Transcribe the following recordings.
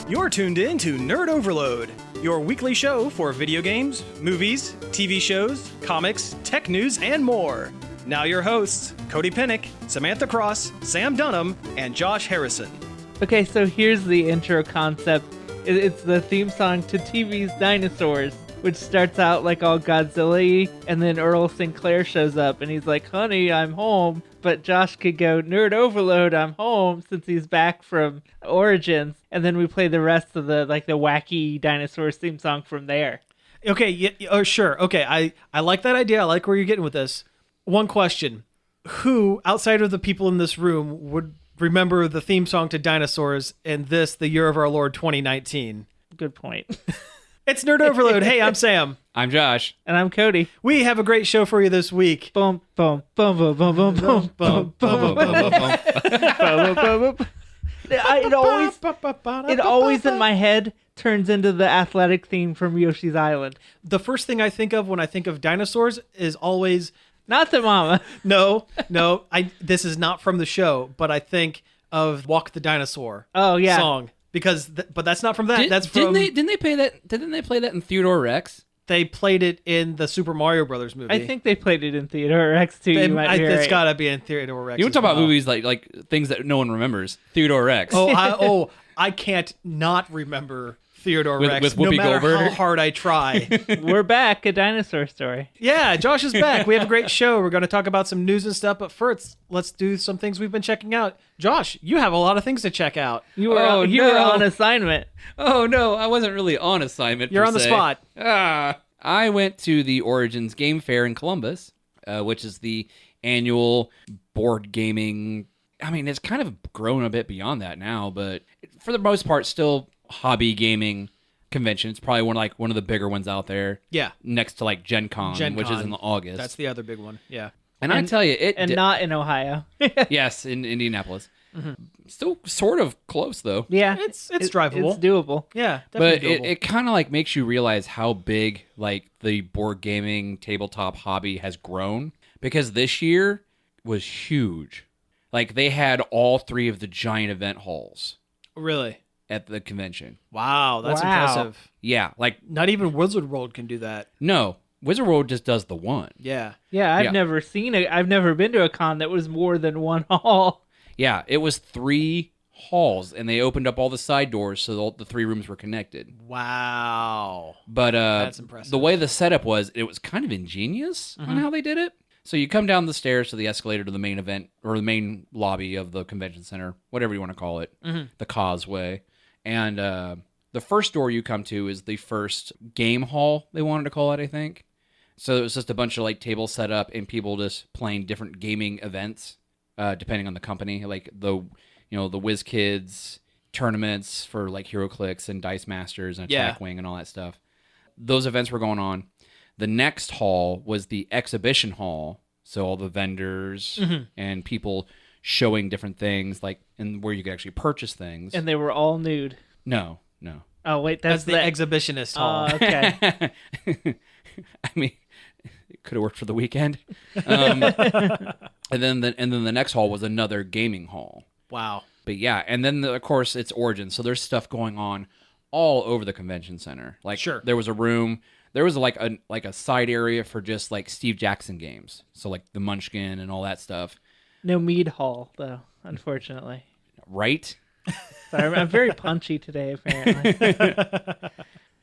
You're tuned in to Nerd Overload, your weekly show for video games, movies, TV shows, comics, tech news, and more. Now your hosts, Cody Pennick, Samantha Cross, Sam Dunham, and Josh Harrison. Okay, so here's the intro concept. It's the theme song to TV's Dinosaurs, which starts out like all Godzilla-y, and then Earl Sinclair shows up, and he's like, honey, I'm home. But Josh could go, Nerd Overload, I'm home, since he's back from Origins. And then we play the rest of the wacky Dinosaurs theme song from there. Okay, sure. Okay, I like that idea. I like where you're getting with this. One question. Who, outside of the people in this room, would remember the theme song to Dinosaurs in the year of our Lord 2019? Good point. It's Nerd Overload. Hey, I'm Sam. I'm Josh. And I'm Cody. We have a great show for you this week. Boom, boom, boom, boom, boom, boom, boom, boom, boom, boom. It always in my head turns into the athletic theme from Yoshi's Island. The first thing I think of when I think of dinosaurs is always... Not the mama. No. This is not from the show, but I think of Walk the Dinosaur. Oh, yeah. Song. But that's not from that. That's from... Didn't they play that in Theodore Rex? They played it in the Super Mario Brothers movie. I think they played it in Theodore Rex too. It's got to be in Theodore Rex. You want to talk about movies like things that no one remembers? Theodore Rex. I can't not remember Theodore Rex with no Whoopi matter Goldberg. how hard I try. We're back, A Dinosaur Story. Yeah, Josh is back. We have a great show. We're going to talk about some news and stuff, but first, let's do some things we've been checking out. Josh, you have a lot of things to check out. You were on assignment. Oh no, I wasn't really on assignment. You're on the spot. I went to the Origins Game Fair in Columbus, which is the annual board gaming. I mean, it's kind of grown a bit beyond that now, but for the most part, still hobby gaming convention. It's probably one of the bigger ones out there. Yeah. Next to like Gen Con, which is in August. That's the other big one. Yeah. And I tell you, not in Ohio. Yes, in Indianapolis. Mm-hmm. Still sort of close though. Yeah, it's drivable. It's doable. Yeah, but definitely doable. it kind of like makes you realize how big like the board gaming tabletop hobby has grown, because this year was huge. Like they had all 3 of the giant event halls. Really? At the convention. Wow, that's impressive. Yeah, like not even Wizard World can do that. No, Wizard World just does the one. Yeah. Yeah, I've never seen it. I've never been to a con that was more than one hall. Yeah, it was 3 halls, and they opened up all the side doors so all the 3 rooms were connected. Wow. But that's impressive. The way the setup was, it was kind of ingenious on how they did it. So you come down the stairs to the escalator to the main event, or the main lobby of the convention center, whatever you want to call it, the causeway. And the first door you come to is the first game hall, they wanted to call it, I think. So it was just a bunch of like tables set up and people just playing different gaming events, depending on the company, like the WizKids tournaments for like HeroClix and Dice Masters and Attack Wing and all that stuff. Those events were going on. The next hall was the exhibition hall, so all the vendors and people showing different things, like and where you could actually purchase things. And they were all nude. No. Oh wait, that's the exhibitionist hall. Okay. I mean, it could have worked for the weekend. And then the next hall was another gaming hall. Wow. But yeah, and then of course it's Origins, so there's stuff going on all over the convention center. Like there was a room. There was like a side area for just like Steve Jackson games. So like the Munchkin and all that stuff. No mead hall though, unfortunately. Right? Sorry, I'm very punchy today apparently.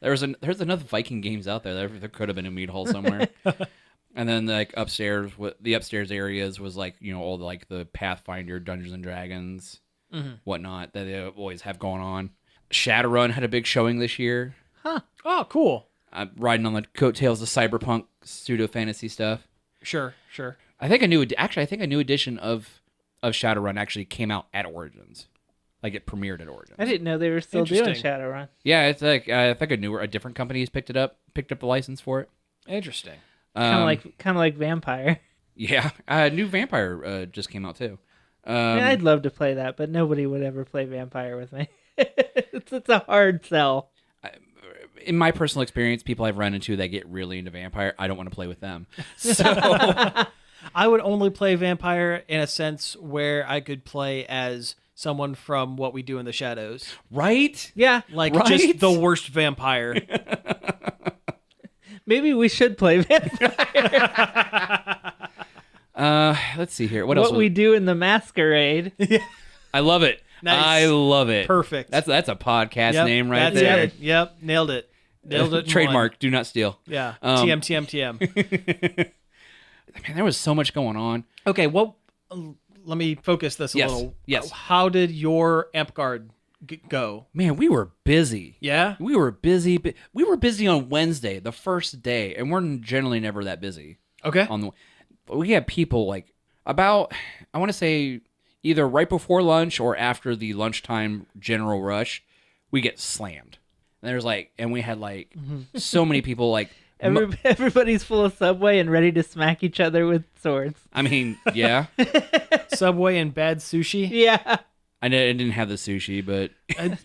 There's enough Viking games out there. There could have been a mead hall somewhere. And then like upstairs, the upstairs areas was like, all like the Pathfinder, Dungeons and Dragons, whatnot that they always have going on. Shadowrun had a big showing this year. Huh. Oh, cool. Riding on the coattails of cyberpunk pseudo fantasy stuff. Sure. I think a new edition of Shadowrun actually came out at Origins. Like it premiered at Origins. I didn't know they were still doing Shadowrun. Yeah, it's like I think a different company has picked up the license for it. Interesting. Kind of like Vampire. Yeah, new Vampire just came out too. I'd love to play that, but nobody would ever play Vampire with me. It's a hard sell. In my personal experience, people I've run into that get really into Vampire, I don't want to play with them. So I would only play Vampire in a sense where I could play as someone from What We Do in the Shadows. Right? Yeah. Like, Right? just the worst vampire. Maybe we should play Let's see here. What else? What We Do in the Masquerade. I love it. Nice. I love it. Perfect. That's a podcast Yep, name right that's there. it. Yep, nailed it. Nailed it. in Trademark. one. Do not steal. Yeah. Um, TM. Man, there was so much going on. Okay, well, let me focus this a Yes, little. yes. How did your amp guard go? Man, we were busy. Yeah? We were busy. We were busy on Wednesday, the first day, and we're generally never that busy. Okay. But we had people like about, I want to say, either right before lunch or after the lunchtime general rush, we get slammed. And there's like, and we had like so many people like. Everybody's full of Subway and ready to smack each other with swords. I mean, yeah. Subway and bad sushi? Yeah. I didn't have the sushi, but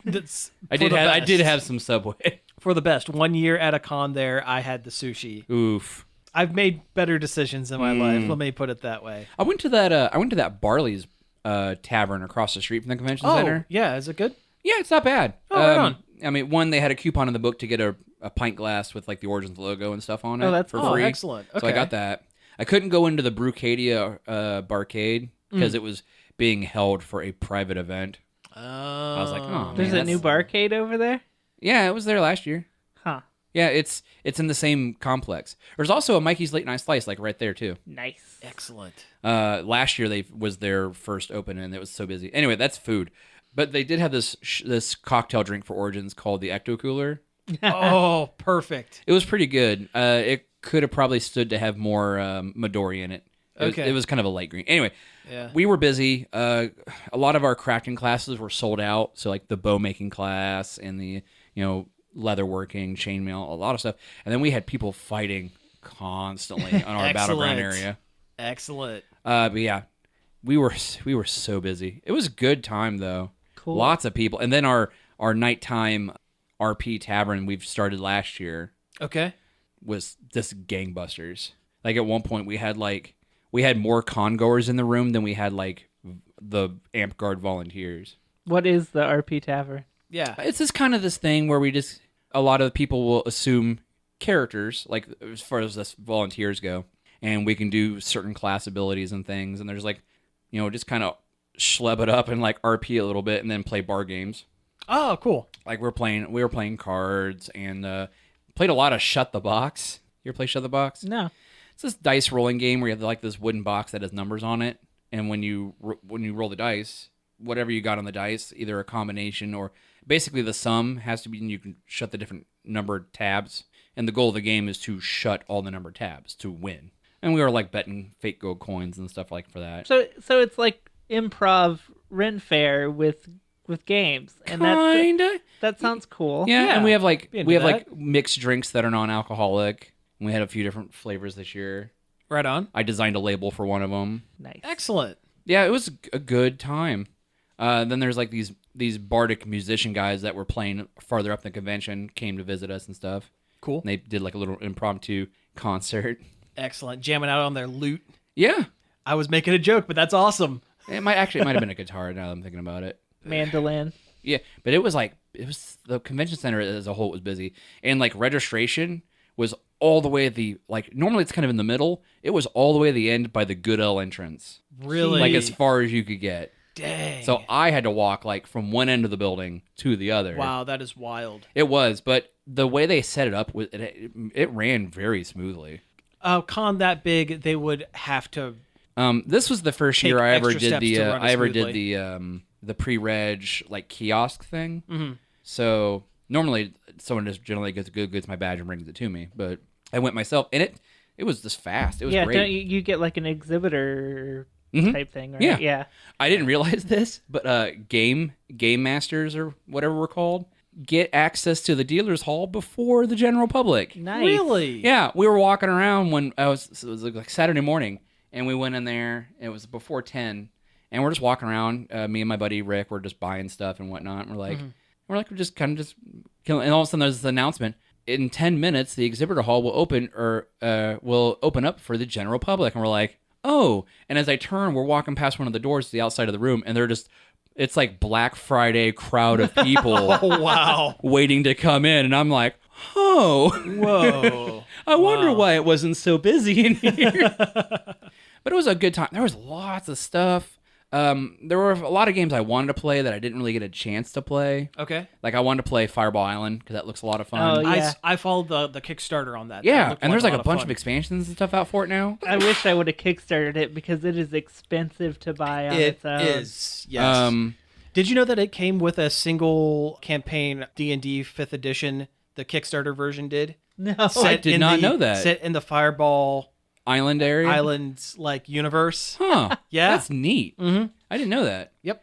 That's I for the did best. have some Subway. For the best. 1 year at a con there, I had the sushi. Oof. I've made better decisions in my life. Let me put it that way. I went to that Barley's tavern across the street from the convention center. Yeah. Is it good? Yeah, it's not bad. Oh, right on. I mean, one, they had a coupon in the book to get a pint glass with like the Origins logo and stuff on it. Oh, that's for cool. free. Excellent. Okay. So I got that. I couldn't go into the Brucadia barcade because it was being held for a private event. I was like, oh, There's man, a new barcade over there? Yeah, it was there last year. Huh. Yeah, it's in the same complex. There's also a Mikey's Late Night Slice like right there too. Nice. Excellent. Last year was their first open and it was so busy. Anyway, that's food. But they did have this cocktail drink for Origins called the Ecto Cooler. Oh, perfect. It was pretty good. It could have probably stood to have more Midori in it. It was kind of a light green. Anyway, Yeah. we were busy. A lot of our crafting classes were sold out. So like the bow making class and the leatherworking, chainmail, a lot of stuff. And then we had people fighting constantly on our battleground area. Excellent. But yeah, we were so busy. It was a good time though. Cool. Lots of people. And then our nighttime RP tavern we've started last year Okay. was just gangbusters. Like at one point we had more con goers in the room than we had like the Amp Guard volunteers. What is the RP Tavern? Yeah. It's just kind of this thing where a lot of people will assume characters, like as far as us volunteers go, and we can do certain class abilities and things, and there's like, just kind of schlep it up and like RP a little bit and then play bar games. Oh, cool. Like we were playing cards and played a lot of Shut the Box. You ever play Shut the Box? No. It's this dice rolling game where you have like this wooden box that has numbers on it, and when you roll the dice, whatever you got on the dice, either a combination or basically the sum has to be, and you can shut the different numbered tabs. And the goal of the game is to shut all the numbered tabs to win. And we were like betting fake gold coins and stuff like for that. So it's like improv Ren Fair with games, and Kinda. that sounds cool. Yeah, and we have like Be into that. mixed drinks that are non-alcoholic. And we had a few different flavors this year. Right on. I designed a label for one of them. Nice. Excellent. Yeah, it was a good time. Then there's like these bardic musician guys that were playing farther up the convention came to visit us and stuff. Cool. And they did like a little impromptu concert. Excellent. Jamming out on their lute. Yeah, I was making a joke, but that's awesome. it might have been a guitar now that I'm thinking about it. Mandolin. Yeah, but it was the convention center as a whole was busy, and like registration was all the way at the normally it's kind of in the middle. It was all the way at the end by the Goodell entrance, Really? like as far as you could get. Dang. So I had to walk like from one end of the building to the other. Wow, that is wild. It was, but the way they set it up, it ran very smoothly. A con that big, they would have to. This was the first Take year I ever extra did steps the to run it I ever smoothly. did the pre-reg like kiosk thing. Mhm. So normally someone just generally gets my badge and brings it to me, but I went myself, and it was just fast. It was Yeah, great. don't you get like an exhibitor Mhm. type thing, right? Yeah. Yeah. I didn't realize this, but game masters or whatever we're called get access to the dealer's hall before the general public. Nice. Really? Yeah, we were walking around when it was like Saturday morning, and we went in there. It was before 10, and we're just walking around. Me and my buddy Rick were just buying stuff and whatnot. And we're just kind of killing. And all of a sudden, there's this announcement: in 10 minutes, the exhibitor hall will open up for the general public. And we're like, oh. And as I turn, we're walking past one of the doors to the outside of the room, and they're just It's like Black Friday crowd of people Oh, wow. waiting to come in, and I'm like, oh, Whoa. I wonder Wow. why it wasn't so busy in here. But it was a good time. There was lots of stuff. There were a lot of games I wanted to play that I didn't really get a chance to play. Okay. Like I wanted to play Fireball Island because that looks a lot of fun. Oh, yeah. I followed the Kickstarter on that. Yeah, That looked and there's like a lot bunch fun. of expansions and stuff out for it now. I wish I would have kickstarted it because it is expensive to buy on It its own. is. Yes. Did you know that it came with a single campaign D&D 5th edition? The Kickstarter version did. No, I did not know that. Set in the Fireball Island area? Islands like universe. Huh. Yeah. That's neat. Mm-hmm. I didn't know that. Yep.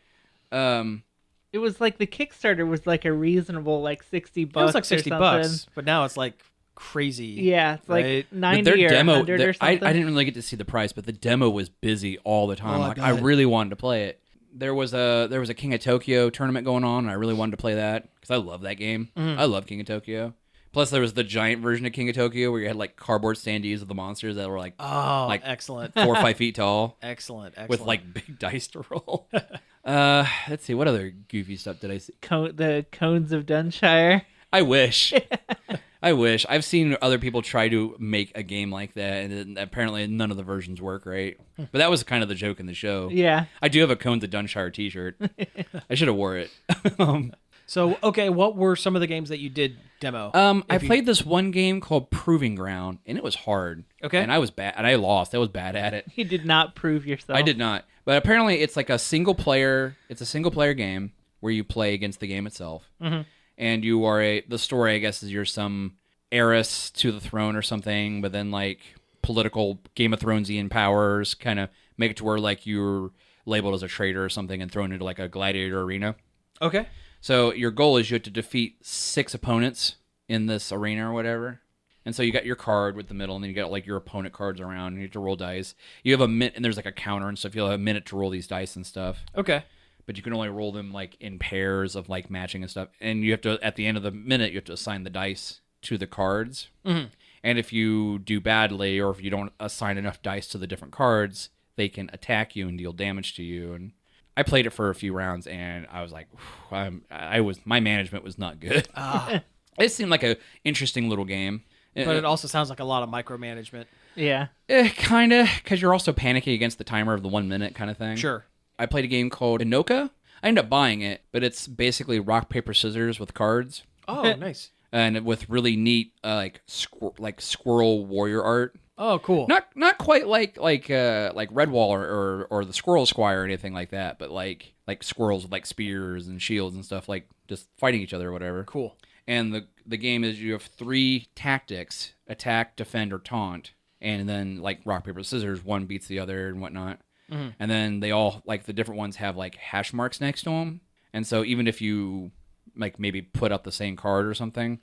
it was like the Kickstarter was like a reasonable like $60. It was like 60 or something. bucks, but now it's like crazy. Yeah, it's like Right. But 90 their or demo, 100 or I something. didn't really get to see the price, but the demo was busy all the time. Oh, I Like I bet. really wanted to play it. There was a King of Tokyo tournament going on, and I really wanted to play that because I love that game. Mm-hmm. I love King of Tokyo. Plus, there was the giant version of King of Tokyo where you had like cardboard standees of the monsters that were like Oh, Like- excellent. 4 or 5 feet tall Excellent. with like big dice to roll. Let's see, what other goofy stuff did I see? The cones of Dunshire. I wish. I wish. I've seen other people try to make a game like that, and apparently none of the versions work right. But that was kind of the joke in the show. Yeah. I do have a Cones of Dunshire t-shirt. I should have wore it. So, okay, what were some of the games that you did demo? I If you- played this one game called Proving Ground, and it was hard. Okay. And I was bad, and I lost. I was bad at it. You did not prove yourself. I did not. But apparently it's like a single player. It's a single player game where you play against the game itself. Mm-hmm. And you are the story, I guess, is you're some heiress to the throne or something, but then like political Game of Thronesian powers kind of make it to where like you're labeled as a traitor or something and thrown into like a gladiator arena. Okay. So your goal is you have to defeat 6 opponents in this arena or whatever. And so you got your card with the middle, and then you got like your opponent cards around, and you have to roll dice. You have a minute, and there's like a counter and stuff. You'll have a minute to roll these dice and stuff. Okay. But you can only roll them like in pairs of like matching and stuff. And you have to, at the end of the minute, you have to assign the dice to the cards. Mm-hmm. And if you do badly, or if you don't assign enough dice to the different cards, they can attack you and deal damage to you. And I played it for a few rounds, and I was like, my management was not good. It seemed like a interesting little game. But it also sounds like a lot of micromanagement. Yeah. Kind of, because you're also panicking against the timer of the 1 minute kind of thing. Sure. I played a game called Inoka. I ended up buying it, but it's basically rock, paper, scissors with cards. Oh, nice. And with really neat like squirrel warrior art. Oh, cool. Not quite like Redwall or the Squirrel Squire or anything like that, but like squirrels with like spears and shields and stuff, like just fighting each other or whatever. Cool. And the game is you have 3 tactics: attack, defend, or taunt. And then like rock, paper, scissors, one beats the other and whatnot. Mm-hmm. And then they all, like the different ones have like hash marks next to them. And so even if you like maybe put up the same card or something,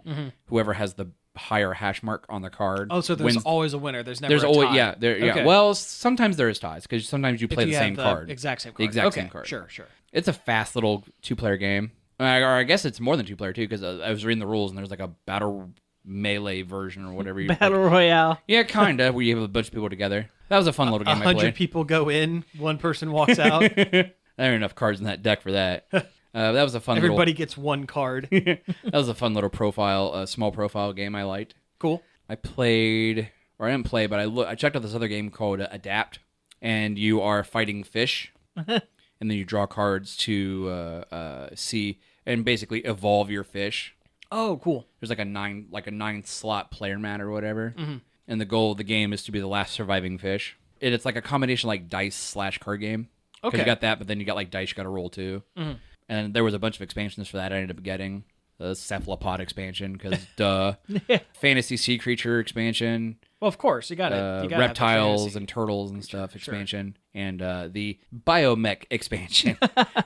whoever has the higher hash mark on the card. Oh, so there's wins. always a winner. There's never There's a always tie. yeah. Okay. Well, sometimes there is ties because sometimes you play If the you same have card. Exact same card. The exact Okay, same card. Sure. It's a fast little 2-player game. Or I guess it's more than 2-player too, because I was reading the rules and there's like a battle melee version or whatever. Battle Royale. Yeah, kind of, where you have a bunch of people together. That was a fun little game I 100 played. people go in, one person walks out. There aren't enough cards in that deck for that. That was a fun Everybody gets one card. that was a fun little small profile game I liked. Cool. I played, or I didn't play, but I checked out this other game called Adapt, and you are fighting fish, and then you draw cards to see and basically evolve your fish. Oh, cool. There's like a 9 slot player mat or whatever, and the goal of the game is to be the last surviving fish. It's like a combination like dice/card game. Because Okay. you got that, but then you got like dice you got to roll too. And there was a bunch of expansions for that. I ended up getting the cephalopod expansion because fantasy sea creature expansion, Well, of course, you got it. You gotta have the reptiles fantasy. and turtles and stuff expansion, and the biomech expansion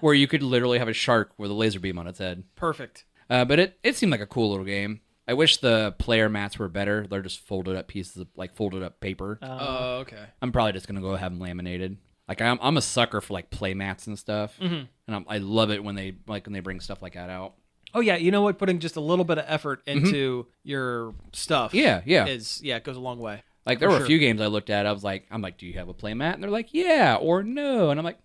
where you could literally have a shark with a laser beam on its head. Perfect. But it seemed like a cool little game. I wish the player mats were better. They're just folded up pieces of like folded up paper. Oh, okay. I'm probably just gonna go have them laminated. Like I'm a sucker for like play mats and stuff, and I love it when they bring stuff like that out. Oh yeah, you know what? Putting just a little bit of effort into your stuff. Yeah. It goes a long way. Like there For were sure. a few games I looked at. I'm like, do you have a play mat? And they're like, yeah or no. And I'm like,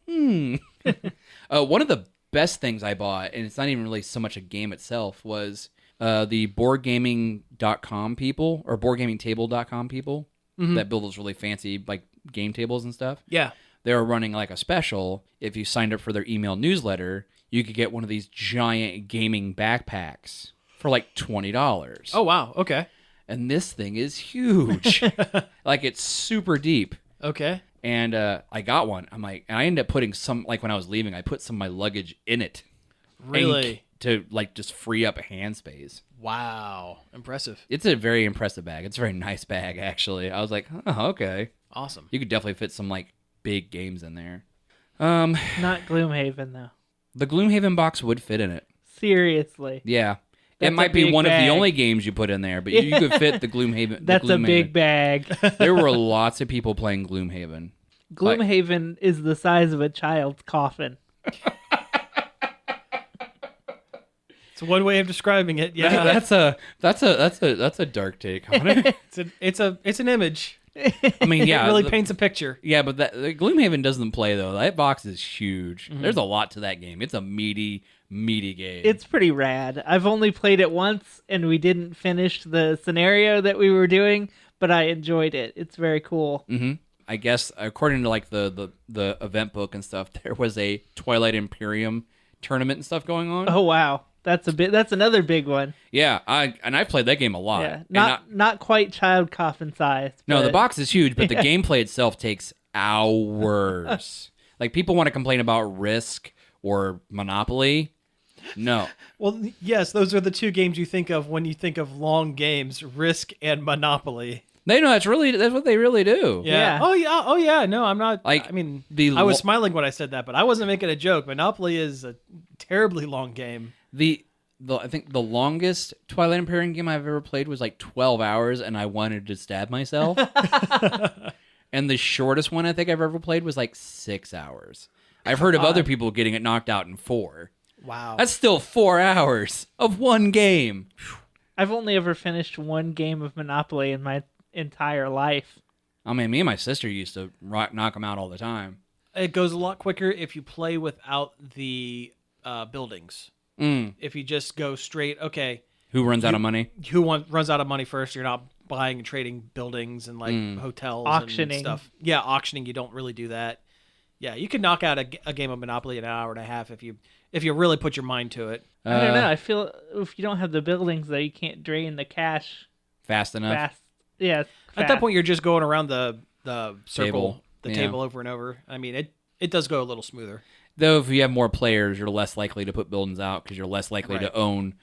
One of the best things I bought, and it's not even really so much a game itself, was the boardgaming.com people, or boardgamingtable.com people that build those really fancy like game tables and stuff. Yeah. They were running like a special. If you signed up for their email newsletter, you could get one of these giant gaming backpacks for like $20. Oh, wow. Okay. And this thing is huge. Like, it's super deep. Okay. And I got one. I'm like, and I ended up putting some, like when I was leaving, I put some of my luggage in it. Really? To like just free up hand space. Wow. Impressive. It's a very impressive bag. It's a very nice bag, actually. I was like, oh, okay. Awesome. You could definitely fit some like big games in there. Not Gloomhaven though. The Gloomhaven box would fit in it. Seriously. Yeah. That's it might a be big one of bag. the only games you put in there, but you could fit the Gloomhaven. That's a big bag. There were lots of people playing Gloomhaven. Gloomhaven is the size of a child's coffin. It's one way of describing it. Yeah. That's a dark take on it. It's an image. I mean, yeah, It really paints a picture. Yeah, but the Gloomhaven doesn't play though. That box is huge. There's a lot to that game. It's a meaty game. It's pretty rad. I've only played it once, and we didn't finish the scenario that we were doing, but I enjoyed it. It's very cool. Mm-hmm. I guess according to like the event book and stuff, there was a Twilight Imperium tournament and stuff going on. Oh wow, that's another big one. Yeah, I've played that game a lot. Yeah, not quite child coffin size. No, but... the box is huge, but the gameplay itself takes hours. Like, people want to complain about Risk or Monopoly. No. Well, yes, those are the two games you think of when you think of long games: Risk and Monopoly. They know that's what they really do. Yeah. Oh yeah. No, I'm not. Like, I mean, I was smiling when I said that, but I wasn't making a joke. Monopoly is a terribly long game. I think the longest Twilight Imperium game I've ever played was like 12 hours, and I wanted to stab myself. And the shortest one I think I've ever played was like 6 hours. I've heard of other people getting it knocked out in 4. Wow. That's still 4 hours of one game. I've only ever finished one game of Monopoly in my entire life. I mean, me and my sister used to knock them out all the time. It goes a lot quicker if you play without the buildings. If you just go straight, okay. Who runs out of money? Runs out of money first? You're not buying and trading buildings and like hotels auctioning and stuff. Yeah, auctioning. You don't really do that. Yeah, you can knock out a game of Monopoly in an hour and a half if you really put your mind to it. I don't know. I feel if you don't have the buildings, though, you can't drain the cash fast enough. fast. Yeah. At that point, you're just going around the circle, Table. table over and over. I mean, it does go a little smoother. Though if you have more players, you're less likely to put buildings out because you're less likely to own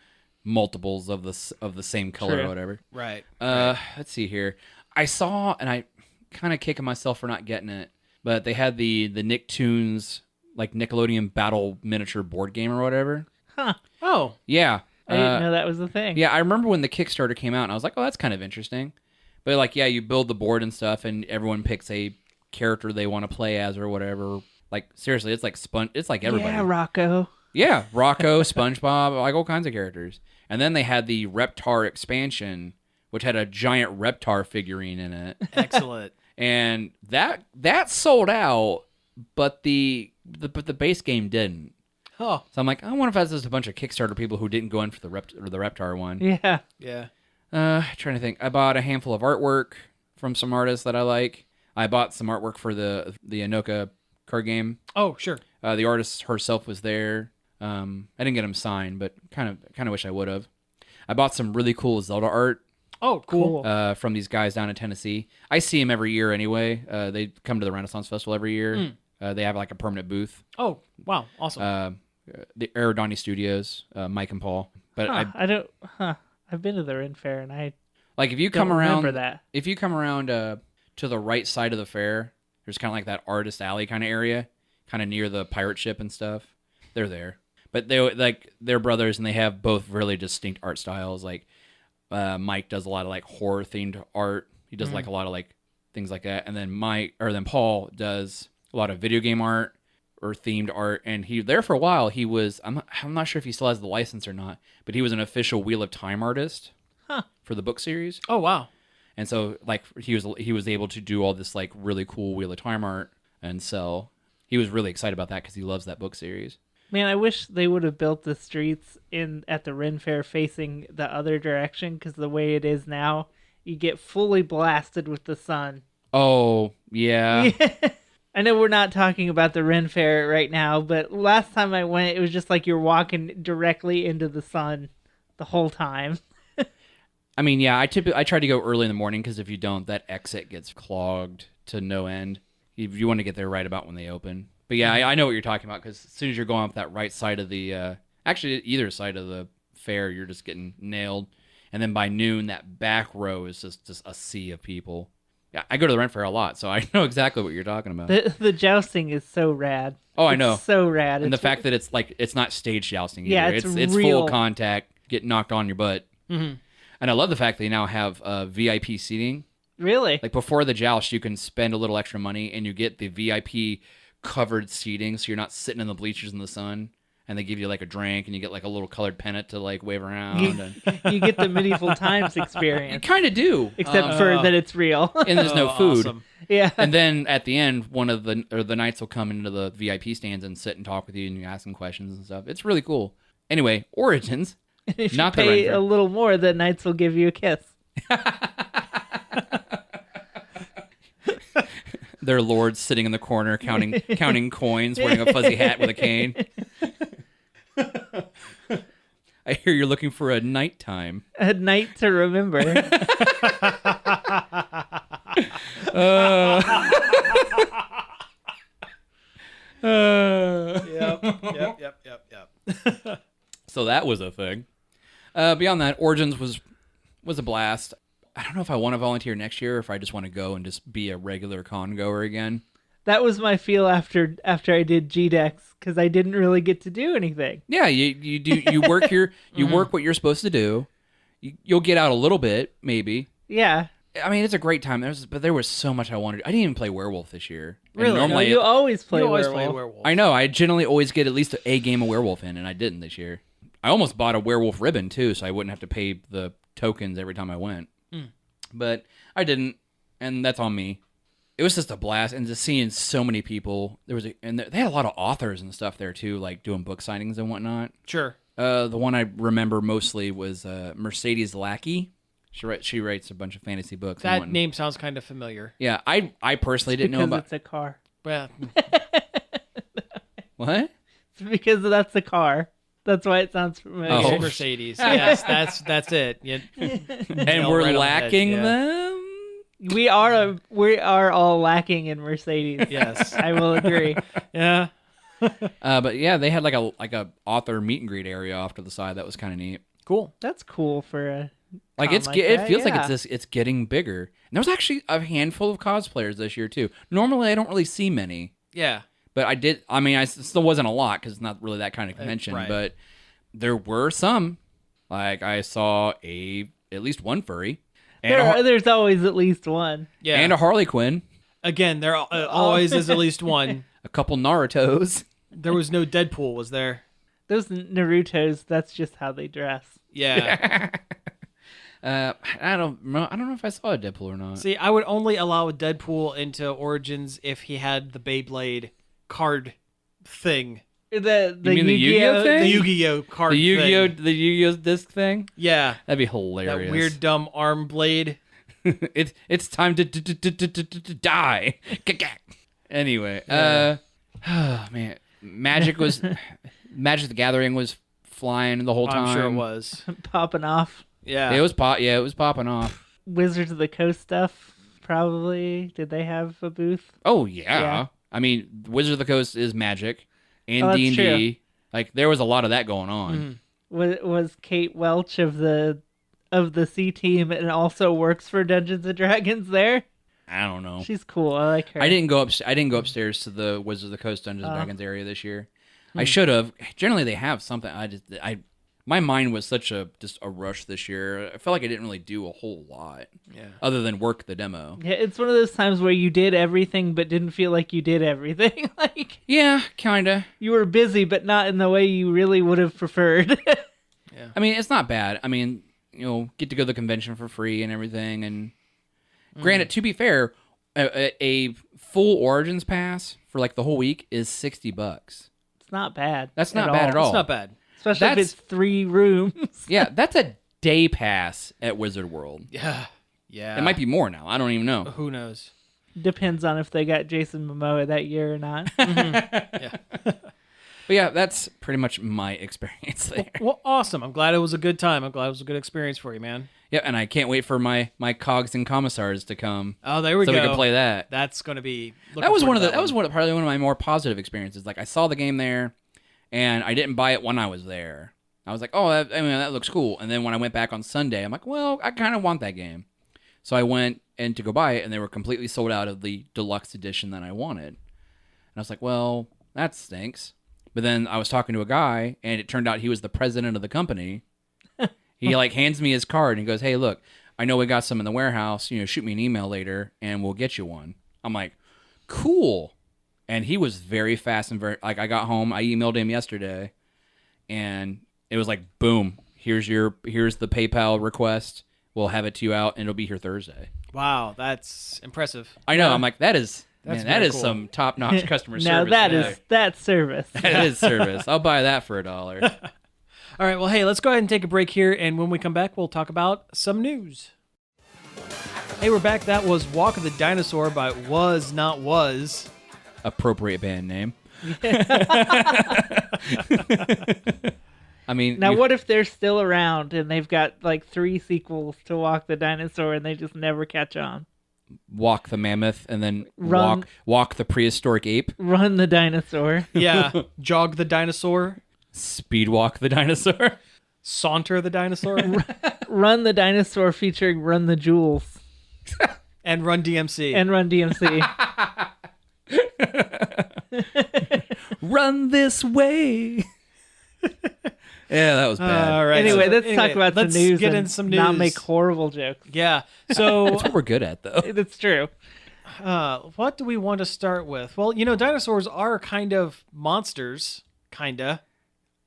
multiples of the same color True. or whatever. Right. Let's see here. I saw, and I kind of kicking myself for not getting it, but they had the Nicktoons like Nickelodeon Battle miniature board game or whatever. Huh. Oh. Yeah. I didn't know that was the thing. Yeah, I remember when the Kickstarter came out, and I was like, oh, that's kind of interesting. But like, yeah, you build the board and stuff, and everyone picks a character they want to play as or whatever. Like, seriously, it's like it's like everybody. Yeah, Rocco. Yeah, Rocco, SpongeBob, like all kinds of characters. And then they had the Reptar expansion, which had a giant Reptar figurine in it. Excellent. And that sold out, but the base game didn't. Oh. So I'm like, I wonder if that's just a bunch of Kickstarter people who didn't go in for the Reptar one. Yeah. Yeah. Trying to think. I bought a handful of artwork from some artists that I like. I bought some artwork for the Anoka card game. Oh, sure. The artist herself was there. I didn't get him signed, but kind of wish I would have. I bought some really cool Zelda art. Oh, cool. From these guys down in Tennessee. I see them every year anyway. They come to the Renaissance Festival every year. They have like a permanent booth. Oh, wow. Awesome. The Aerodani Studios, Mike and Paul. But I've been to the Ren Fair and I like if you don't come around remember that. If you come around to the right side of the fair, there's kind of like that artist alley kind of area, kind of near the pirate ship and stuff. They're there. But they're brothers and they have both really distinct art styles. Like Mike does a lot of like horror themed art. He does like a lot of like things like that. And then Paul does a lot of video game art or themed art. And he there for a while. He was I'm not sure if he still has the license or not, but he was an official Wheel of Time artist for the book series. Oh, wow. And so like he was able to do all this like really cool Wheel of Time art and sell. He was really excited about that because he loves that book series. Man, I wish they would have built the streets at the Ren Fair facing the other direction, because the way it is now, you get fully blasted with the sun. Oh, yeah. I know we're not talking about the Ren Fair right now, but last time I went, it was just like you're walking directly into the sun the whole time. I mean, yeah, I try to go early in the morning because if you don't, that exit gets clogged to no end. You want to get there right about when they open. But yeah, I know what you're talking about because as soon as you're going up that right side of the, actually either side of the fair, you're just getting nailed. And then by noon, that back row is just a sea of people. Yeah, I go to the Rent Fair a lot, so I know exactly what you're talking about. The jousting is so rad. Oh, I know. It's so rad. And the fact that it's not stage jousting either. Yeah, it's real. full contact, get knocked on your butt. Mm-hmm. And I love the fact that they now have VIP seating. Really? Like before the joust, you can spend a little extra money and you get the VIP covered seating, so you're not sitting in the bleachers in the sun. And they give you like a drink, and you get like a little colored pennant to like wave around. You get the medieval times experience. You kind of do, except for that it's real. and there's no food. Awesome. Yeah. And then at the end, one of the knights will come into the VIP stands and sit and talk with you, and you ask them questions and stuff. It's really cool. Anyway, Origins. If not you the pay Ren Fair. a little more, the knights will give you a kiss. Their lords sitting in the corner counting coins, wearing a fuzzy hat with a cane. I hear you're looking for a nighttime. A night to remember. Yep. So that was a thing. Beyond that, Origins was a blast. I don't know if I want to volunteer next year or if I just want to go and just be a regular con goer again. That was my feel after I did GDEX, because I didn't really get to do anything. Yeah, you work work what you're supposed to do. You'll get out a little bit, maybe. Yeah. I mean, it's a great time. But there was so much I wanted. I didn't even play Werewolf this year. And Really? normally, You always play Werewolf. werewolf. I know. I generally always get at least a game of Werewolf in, and I didn't this year. I almost bought a Werewolf ribbon too, so I wouldn't have to pay the tokens every time I went. But I didn't, and that's on me. It was just a blast, and just seeing so many people. They had a lot of authors and stuff there too, like doing book signings and whatnot. Sure. The one I remember mostly was Mercedes Lackey. She writes a bunch of fantasy books. That name sounds kind of familiar. Yeah, I personally didn't know about. It's a car. Well, What? It's because that's a car. That's why it sounds familiar. Oh. Mercedes. Yes, that's it. And we're lacking them. We are all lacking in Mercedes. Yes. I will agree. Yeah. But yeah, they had like a author meet and greet area off to the side that was kind of neat. Cool. That's cool for a Like con it feels yeah. like it's getting bigger. And there was actually a handful of cosplayers this year too. Normally I don't really see many, Yeah. but I did. I mean, I still wasn't a lot because it's not really that kind of convention. Right. But there were some. Like I saw at least one furry, and there's always at least one. Yeah. and a Harley Quinn, Again, there always is at least one. a couple Narutos. There was no Deadpool, was there? Those Narutos, that's just how they dress. Yeah. I don't know if I saw a Deadpool or not. See, I would only allow a Deadpool into Origins if he had the Beyblade card thing. The You mean the Yu-Gi-Oh thing? The Yu-Gi-Oh card The Yu-Gi-Oh thing. the Yu-Gi-Oh disc thing. Yeah. That'd be hilarious. That weird dumb arm blade. it's time to die. Anyway, man, Magic the Gathering was flying the whole time. I'm sure it was. Popping off. Yeah. It was popping off. Wizards of the Coast stuff, probably. Did they have a booth? Oh yeah. Yeah. I mean, Wizard of the Coast is Magic, and that's D&D. true. Like there was a lot of that going on. Was Kate Welch of the C team and also works for Dungeons and Dragons there? I don't know. She's cool. I like her. I didn't go upstairs to the Wizards of the Coast Dungeons and Dragons area this year. I should have. Generally, they have something. My mind was just a rush this year. I felt like I didn't really do a whole lot. Yeah. Other than work the demo. Yeah, it's one of those times where you did everything but didn't feel like you did everything. Like Yeah, kinda. you were busy, but not in the way you really would have preferred. I mean, it's not bad. I mean, get to go to the convention for free and everything. And granted, to be fair, a full Origins pass for like the whole week is $60. It's It's not bad. That's not bad at all. It's not bad. Especially if it's 3 rooms. Yeah, that's a day pass at Wizard World. Yeah. Yeah. It might be more now. I don't even know. Who knows? Depends on if they got Jason Momoa that year or not. Yeah. But yeah, that's pretty much my experience there. Well, awesome. I'm glad it was a good time. I'm glad it was a good experience for you, man. Yeah, and I can't wait for my cogs and commissars to come. Oh, there we so go. we can play that. That's going to be. That was probably one of my more positive experiences. Like I saw the game there, and I didn't buy it when I was there. I was like, oh, that looks cool. And then when I went back on Sunday, I'm like, well, I kind of want that game. So I went in to go buy it, and they were completely sold out of the deluxe edition that I wanted. And I was like, well, that stinks. But then I was talking to a guy, and it turned out he was the president of the company. He hands me his card and goes, hey, look, I know we got some in the warehouse. Shoot me an email later, and we'll get you one. I'm like, cool. And he was very fast and very I got home. I emailed him yesterday, and it was like, boom, here's the PayPal request. We'll have it to you out, and it'll be here Thursday. Wow, that's impressive. I know. Yeah. I'm like, that is cool. some top-notch customer now service. that's service. That is service. I'll buy that for $1. All right, well, hey, let's go ahead and take a break here, and when we come back, we'll talk about some news. Hey, we're back. That was Walk the Dinosaur by Was Not Was. Appropriate band name. I mean, Now, what if they're still around and they've got 3 sequels to Walk the Dinosaur and they just never catch on? Walk the mammoth and then Run. walk the prehistoric ape. Run the Dinosaur. Yeah, Jog the Dinosaur. Speed walk the dinosaur. Saunter the Dinosaur. Run the Dinosaur featuring Run the Jewels. And Run DMC. And Run DMC. Run this way. Yeah, that was bad. All right. Anyway, let's talk about some let's news get and in some news. not make horrible jokes. Yeah. So That's what we're good at, though. That's true. what do we want to start with? Well, dinosaurs are kind of monsters, kinda.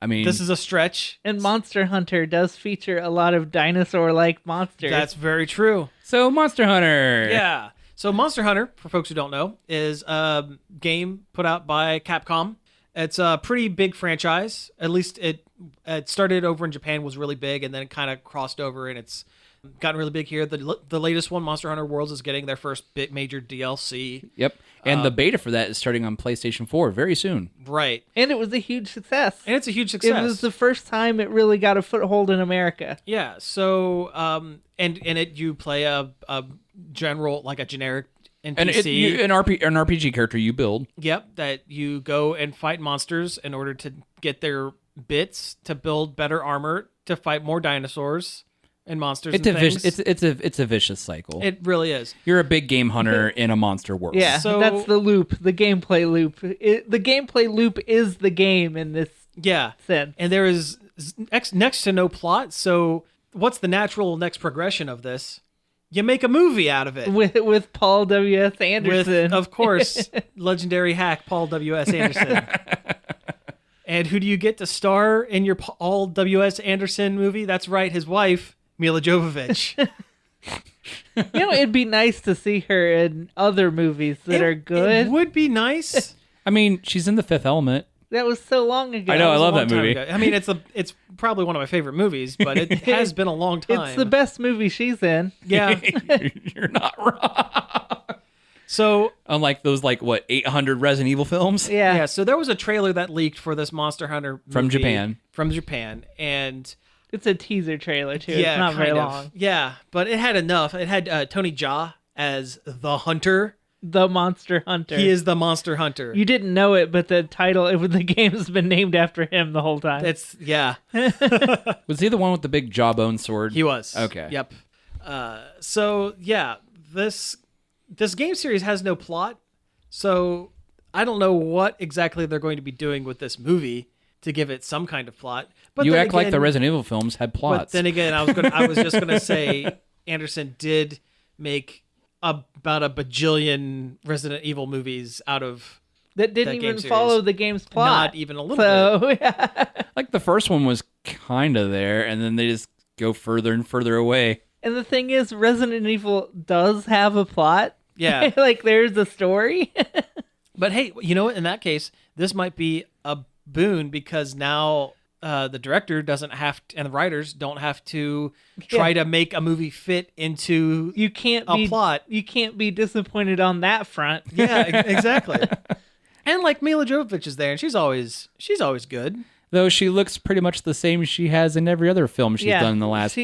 I mean, This is a stretch. And Monster Hunter does feature a lot of dinosaur-like monsters. That's very true. so Monster Hunter. Yeah. So Monster Hunter, for folks who don't know, is a game put out by Capcom. It's a pretty big franchise. At least it started over in Japan, was really big, and then it kind of crossed over, and it's gotten really big here. The latest one, Monster Hunter Worlds, is getting their first big major DLC. Yep. And the beta for that is starting on PlayStation 4 very soon. Right. And it was a huge success. And it's a huge success. It was the first time it really got a foothold in America. Yeah. So, and in it you play a general, like a generic NPC. And an RPG character you build. Yep. That you go and fight monsters in order to get their bits to build better armor to fight more dinosaurs and monsters. It's and things. it's a vicious cycle. It really is. You're a big game hunter in a monster world. Yeah, So- that's the loop, the gameplay loop. The gameplay loop is the game in this Yeah. sense. And there is next to no plot. So what's the natural next progression of this? You make a movie out of it. With Paul W.S. Anderson. With, of course, legendary hack Paul W.S. Anderson. And who do you get to star in your Paul W.S. Anderson movie? That's right, his wife, Mila Jovovich. It'd be nice to see her in other movies that are good. It would be nice. I mean, she's in The Fifth Element. That was so long ago. I know, I It was a love long that time movie. ago. I mean, it's probably one of my favorite movies, but it has been a long time. It's the best movie she's in. Yeah. You're not wrong. So Unlike those 800 Resident Evil films. Yeah. so there was a trailer that leaked for this Monster Hunter From movie Japan. From Japan, and It's a teaser trailer, too. yeah, it's not very kind of. long. Yeah, but it had enough. It had Tony Jaa as the hunter. The Monster Hunter. He is the Monster Hunter. You didn't know it, but the title, the game's been named after him the whole time. Yeah, Was he the one with the big jawbone sword? he was. Okay. Yep. So yeah, this game series has no plot, so I don't know what exactly they're going to be doing with this movie to give it some kind of plot. But You then act like again- the Resident Evil films had plots. But then again, I was just gonna say Anderson did make about a bajillion Resident Evil movies out of that didn't that game even series. follow the game's plot. Not even a little bit. So, yeah. Like the first one was kind of there, and then they just go further and further away. And the thing is, Resident Evil does have a plot. Yeah. There's a story. But hey, you know what? In that case, this might be a boon because now the director doesn't have to, and the writers don't have to try to make a movie fit into a plot. You can't be disappointed on that front. Yeah, exactly. And like Mila Jovovich is there, and she's always good. Though she looks pretty much the same as she has in every other film she's done in the last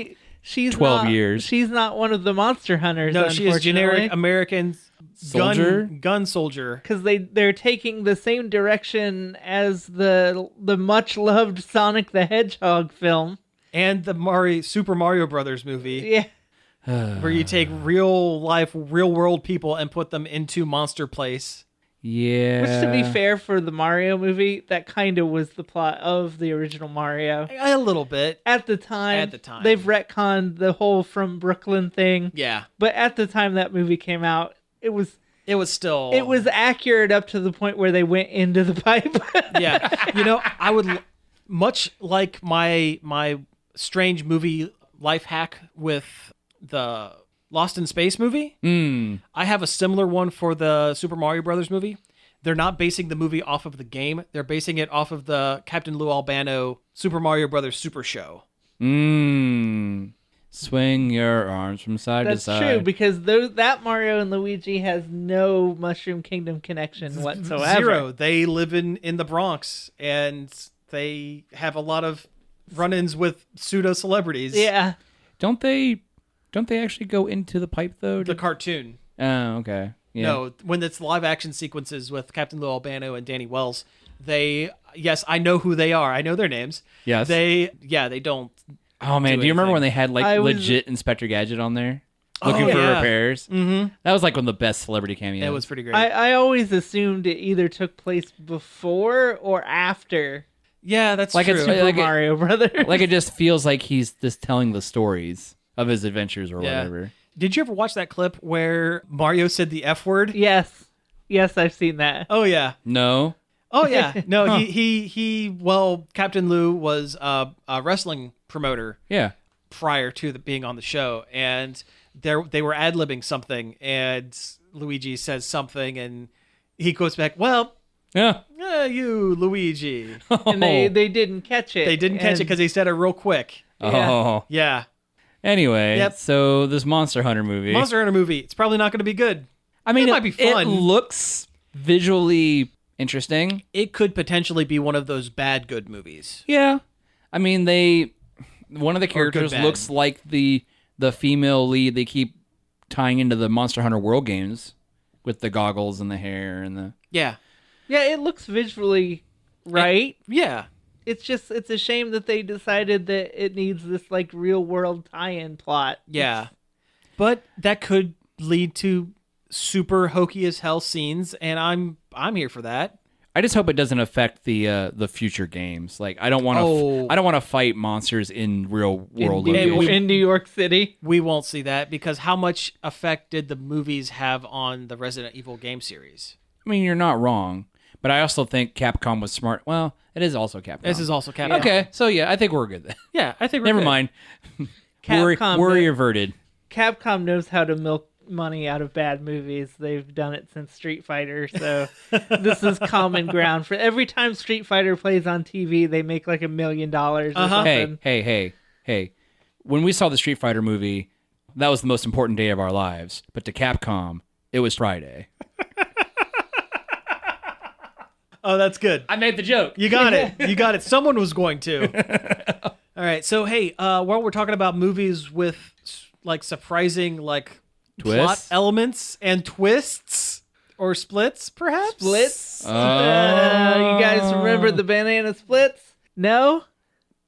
she's 12 not, years. She's not one of the monster hunters. No, she is generic American soldier. Gun soldier. Because they're taking the same direction as the much loved Sonic the Hedgehog film And the Super Mario Brothers movie. Yeah. Where you take real world people and put them into Monster Place. Yeah. Which, to be fair, for the Mario movie, that kind of was the plot of the original Mario. A little bit. At the time. time. They've retconned the whole From Brooklyn thing. Yeah. But at the time that movie came out, it was accurate up to the point where they went into the pipe. Yeah. I would, much like my strange movie life hack with the Lost in Space movie, I have a similar one for the Super Mario Brothers movie. They're not basing the movie off of the game. They're basing it off of the Captain Lou Albano Super Mario Brothers Super Show. Swing your arms from side to side. That's true, because that Mario and Luigi has no Mushroom Kingdom connection whatsoever. Zero. They live in the Bronx, and they have a lot of run-ins with pseudo-celebrities. Yeah. Don't they actually go into the pipe, though? The cartoon. Oh, okay. Yeah. No, when it's live action sequences with Captain Lou Albano and Danny Wells, yes, I know who they are. I know their names. Yes. They don't. Oh, man. Do you remember when they had legit Inspector Gadget on there? Looking for repairs? Mm-hmm. That was like one of the best celebrity cameos. It was pretty great. I always assumed it either took place before or after. Yeah, that's like true. Super Mario Brothers. Like it just feels like he's just telling the stories of his adventures or whatever. Did you ever watch that clip where Mario said the F word? Yes, I've seen that. Oh yeah. No. Oh yeah. No, well, Captain Lou was a wrestling promoter. Yeah. Prior to being on the show, and they were ad-libbing something, and Luigi says something, and he goes back, well, yeah, you, Luigi. And they didn't catch it. They didn't catch it because he said it real quick. Oh. Yeah. Anyway, so this Monster Hunter movie. It's probably not going to be good. I mean, it might be fun. It looks visually interesting. It could potentially be one of those bad good movies. Yeah. I mean, one of the characters looks like the female lead they keep tying into the Monster Hunter World games with the goggles and the hair and the... Yeah. Yeah, it looks visually right. Yeah. It's a shame that they decided that it needs this like real world tie-in plot. Yeah. But that could lead to super hokey as hell scenes, and I'm here for that. I just hope it doesn't affect the future games. Like I don't want to fight monsters in real world in New York City. We won't see that because how much effect did the movies have on the Resident Evil game series? I mean, you're not wrong, but I also think Capcom was smart. Well, it is also Capcom. This is also Capcom. Okay, so yeah, I think we're good then. Yeah, I think we're Never good. mind. Capcom, worry averted. Capcom knows how to milk money out of bad movies. They've done it since Street Fighter, so this is common ground. For every time Street Fighter plays on TV, they make like $1 million or something. Hey. When we saw the Street Fighter movie, that was the most important day of our lives. But to Capcom, it was Friday. Oh, that's good. I made the joke. You got it. Someone was going to. All right. So, hey, while we're talking about movies with like surprising like twists? Plot elements and twists or splits, perhaps? Splits? You guys remember the banana splits? No?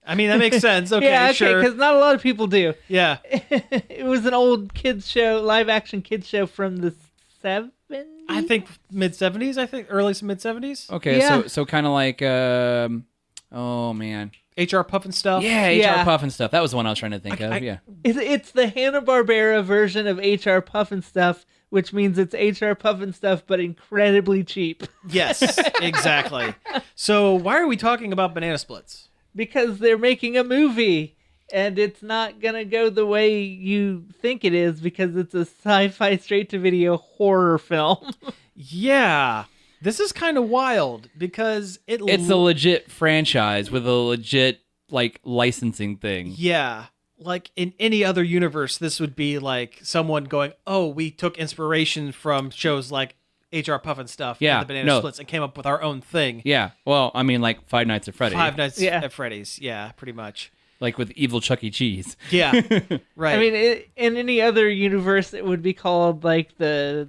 I mean, that makes sense. Okay, yeah, okay, sure. because not a lot of people do. Yeah. It was an old kids show, live action kids show from the 70s? I think mid-70s, early to mid-70s. Okay, yeah. so kind of like, oh man. HR Puff and stuff? Yeah, HR Puff and stuff. That was the one I was trying to think of, yeah. It's the Hanna-Barbera version of HR Puff and Stuff, which means it's HR Puff and Stuff, but incredibly cheap. Yes, exactly. So why are we talking about banana splits? Because they're making a movie, and it's not going to go the way you think it is because it's a sci-fi straight-to-video horror film. Yeah, This is kind of wild because it's a legit franchise with a legit like licensing thing. Yeah. Like in any other universe, this would be like someone going, "Oh, we took inspiration from shows like HR Puff and stuff, Yeah, and the Banana Splits, and came up with our own thing." Yeah. Well, I mean, like Five Nights at Freddy's. Five Nights at Freddy's. Yeah, pretty much. Like with evil Chuck E. Cheese. Yeah. Right. I mean, in any other universe, it would be called like the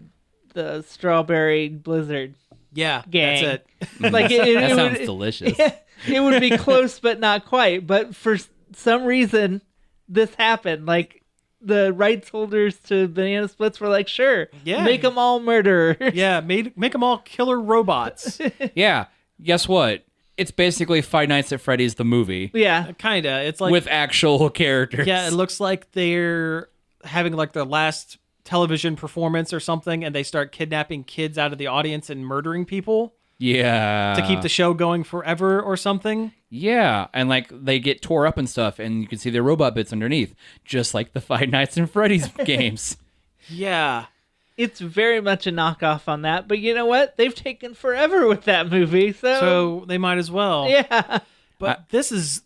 Strawberry Blizzard. Yeah, Gang. that's it. Like That it sounds would, delicious. It would be close, but not quite. But for some reason, this happened. Like the rights holders to Banana Splits were like, "Sure, make them all murderers." Yeah, make them all killer robots. Yeah. Guess what? It's basically Five Nights at Freddy's the movie. Yeah. Kinda. It's like with actual characters. Yeah, it looks like they're having like their last television performance or something, and they start kidnapping kids out of the audience and murdering people. Yeah. To keep the show going forever or something. Yeah, and like they get tore up and stuff, and you can see their robot bits underneath, just like the Five Nights at Freddy's games. Yeah. It's very much a knockoff on that, but you know what? They've taken forever with that movie, so they might as well. Yeah. But this is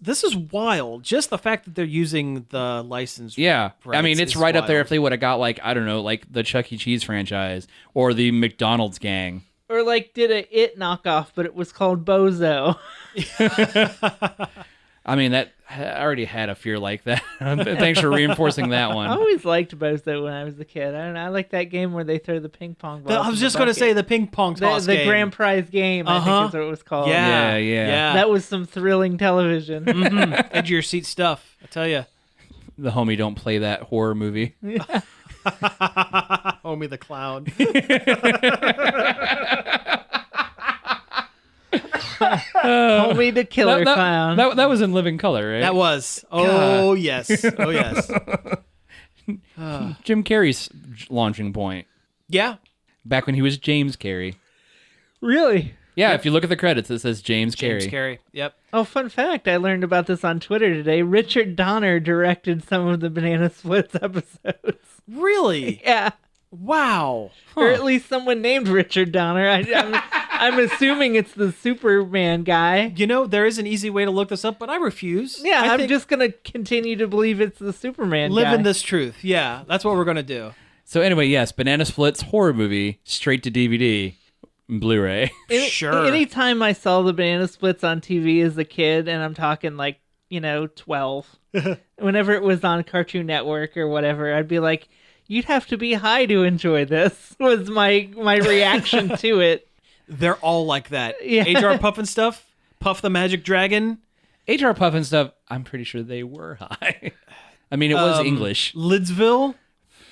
wild. Just the fact that they're using the license. Yeah, I mean it's right up there wild. if they would have got like I don't know, like the Chuck E. Cheese franchise or the McDonald's gang. Or like did a It knockoff, but it was called Bozo. I mean that I already had a fear like that. Thanks for reinforcing that I one. always liked Bozo when I was a kid. I don't know. I like that game where they throw the ping pong ball. I was just going to say the ping pong toss the game. grand prize game, I think is what it was called. Yeah. That was some thrilling television. Edge of your seat stuff, I tell you. The homie don't play that horror movie. Homie the clown. Homie the killer clown. That was in Living Color, right? That was. Oh, yes. Oh, yes. Jim Carrey's launching point. Yeah. Back when he was James Carrey. Really? Yeah, if you look at the credits, it says James James Carrey. Carrey. Yep. Oh, fun fact. I learned about this on Twitter today. Richard Donner directed some of the Banana Splits episodes. Really? Yeah. Wow. Or at least someone named Richard Donner. I'm assuming it's the Superman guy. You know, there is an easy way to look this up, but I refuse. Yeah, I I'm think just going to continue to believe it's the Superman live guy. in this truth. Yeah, that's what we're going to do. So anyway, yes, Banana Splits horror movie, straight to DVD, Blu-ray. Sure. Anytime I saw the Banana Splits on TV as a kid, and I'm talking like, 12, whenever it was on Cartoon Network or whatever, I'd be like, you'd have to be high to enjoy this, was my reaction to it. They're all like that. Yeah. HR Puff and stuff, Puff the Magic Dragon. HR Puff and stuff, I'm pretty sure they were high. I mean, it was English. Lidsville.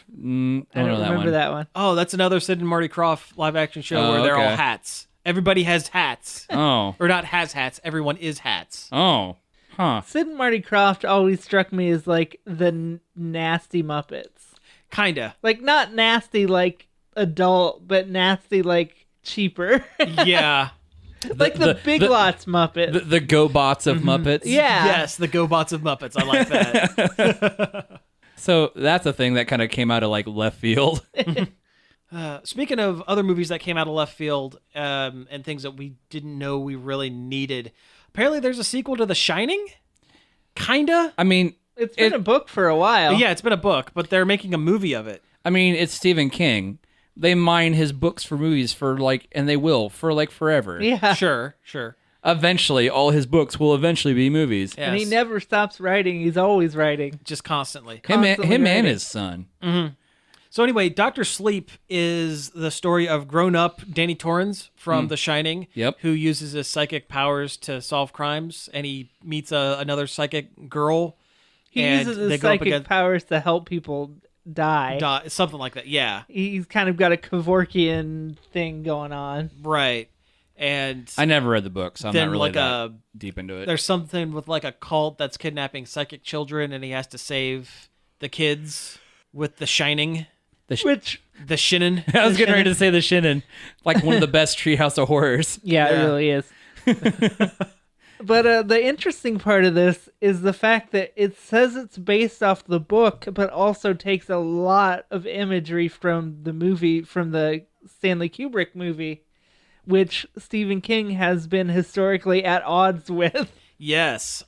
I don't remember that one. Oh, that's another Sid and Marty Krofft live action show where they're okay. all hats. Everybody has hats. Oh. Or not has hats. Everyone is hats. Oh. Huh. Sid and Marty Krofft always struck me as like the nasty Muppets. Kinda. Like not nasty like adult, but nasty like cheaper. Yeah. Like the Big Lots Muppets. The GoBots of Muppets. Yeah. Yes, the GoBots of Muppets. I like that. So that's a thing that kind of came out of like left field. Speaking of other movies that came out of left field and things that we didn't know we really needed, apparently there's a sequel to The Shining? Kinda? I mean, It's been a book for a while. Yeah, it's been a book, but they're making a movie of it. I mean, it's Stephen King. They mine his books for movies for like, and they will for like forever. Yeah. Sure. Eventually, all his books will eventually be movies. Yes. And he never stops writing. He's always writing. Just constantly. Him Constantly and writing. his son. So anyway, Dr. Sleep is the story of grown-up Danny Torrance from The Shining, Yep. who uses his psychic powers to solve crimes, and he meets another psychic girl. He and uses they his go up psychic against powers to help people die. something like that. Yeah, He's kind of got a Kevorkian thing going on. right. And I never read the book, so I'm then not really like that deep into it. there's something with like a cult that's kidnapping psychic children, and he has to save the kids with The Shining, Which, the Shinin. I was getting ready to say the Shinin, like one of the best Treehouse of Horrors. yeah, Yeah. it really is. But the interesting part of this is the fact that it says it's based off the book, but also takes a lot of imagery from the movie, from the Stanley Kubrick movie, which Stephen King has been historically at odds with. Yes.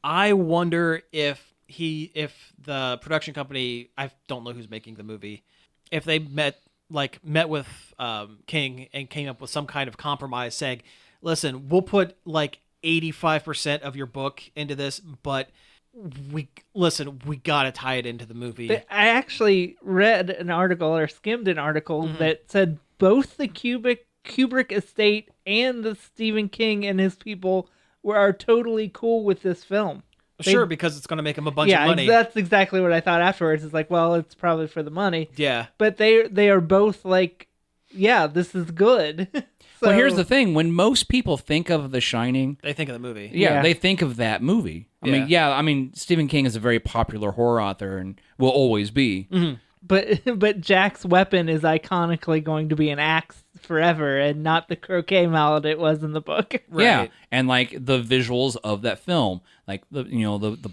I wonder if the production company, I don't know who's making the movie, if they met with King and came up with some kind of compromise saying, listen, we'll put like 85% of your book into this, but we got to tie it into the movie. I actually read an article or skimmed an article that said both the Kubrick estate and the Stephen King and his people are totally cool with this film. Sure, because it's going to make them a bunch of money. Yeah, that's exactly what I thought afterwards. It's like, well, it's probably for the money. Yeah. But they are both like, yeah, this is good. So, well, here's the thing. When most people think of The Shining, they think of the movie. Yeah, they think of that movie. I mean, Stephen King is a very popular horror author and will always be. Mm-hmm. But Jack's weapon is iconically going to be an axe forever and not the croquet mallet it was in the book. Right. Yeah, and like the visuals of that film, like the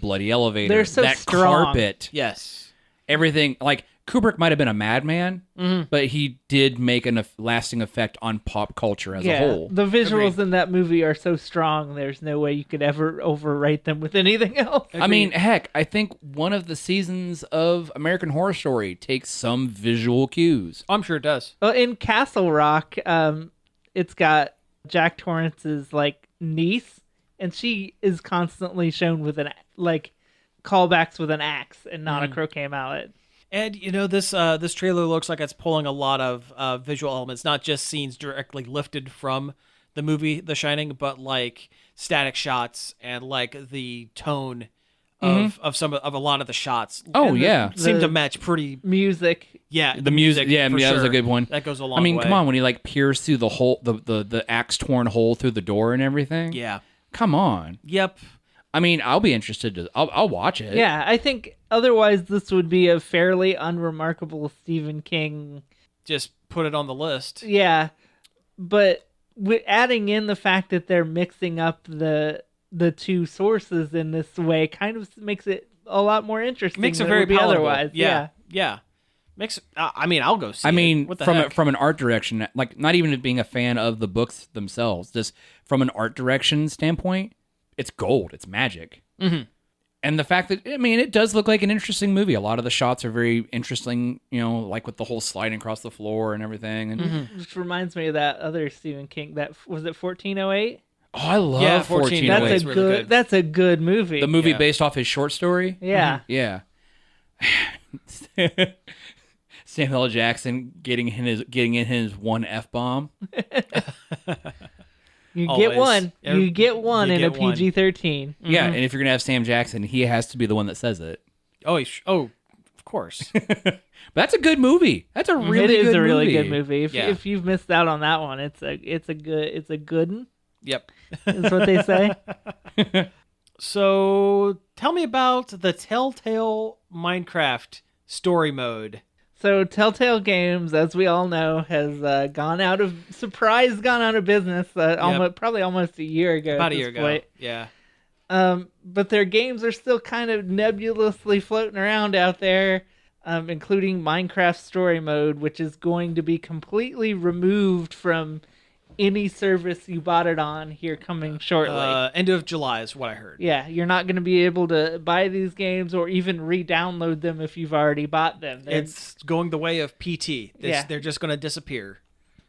bloody elevator, they're so that strong. carpet, Yes. everything. Like Kubrick might have been a madman, but he did make a lasting effect on pop culture as a whole. The visuals Agreed. in that movie are so strong, there's no way you could ever overrate them with anything else. I mean, heck, I think one of the seasons of American Horror Story takes some visual cues. I'm sure it does. Well, in Castle Rock, it's got Jack Torrance's like niece, and she is constantly shown with callbacks with an axe and not a croquet mallet. And this trailer looks like it's pulling a lot of visual elements, not just scenes directly lifted from the movie The Shining, but like static shots and like the tone of a lot of the shots. Oh, yeah. Seem to match pretty. Music. Yeah, The music, for that was a sure. good one. That goes a long I mean, way. come on, when he like peers through the hole, the axe torn hole through the door and everything. Yeah. Come on. Yep. I mean, I'll be interested I'll watch it. Yeah, I think otherwise this would be a fairly unremarkable Stephen King. Just put it on the list. Yeah, but adding in the fact that they're mixing up the two sources in this way kind of makes it a lot more interesting. Makes it than very would be palatable. otherwise. Yeah. Makes. I mean, I'll go see. I mean, it. What the from heck? from an art direction, like not even being a fan of the books themselves, just from an art direction standpoint, it's gold. It's magic. Mm-hmm. And the fact that, I mean, it does look like an interesting movie. A lot of the shots are very interesting, like with the whole sliding across the floor and everything. And Which reminds me of that other Stephen King. That was it. 1408. oh, I love Yeah, 1408. That's a really good. good. That's a good movie. The movie Yeah. based off his short story. Yeah. Yeah. Samuel L. Jackson getting in his one F-bomb. You Always. get one. You get one You in a get one. PG-13. Yeah, and if you're going to have Sam Jackson, he has to be the one that says it. Oh, of course. But that's a good movie. That's a really It good is a movie. really good movie. If Yeah. if you've missed out on that one, it's a good one. Yep. Is what they say. So tell me about the Telltale Minecraft story mode. So Telltale Games, as we all know, has gone out of business. Probably almost a year ago. About at a this year ago. point. Yeah. But their games are still kind of nebulously floating around out there, including Minecraft Story Mode, which is going to be completely removed from any service you bought it on here coming shortly. End of July is what I heard. Yeah, you're not going to be able to buy these games or even re-download them if you've already bought them. It's going the way of PT. Yeah. They're just going to disappear.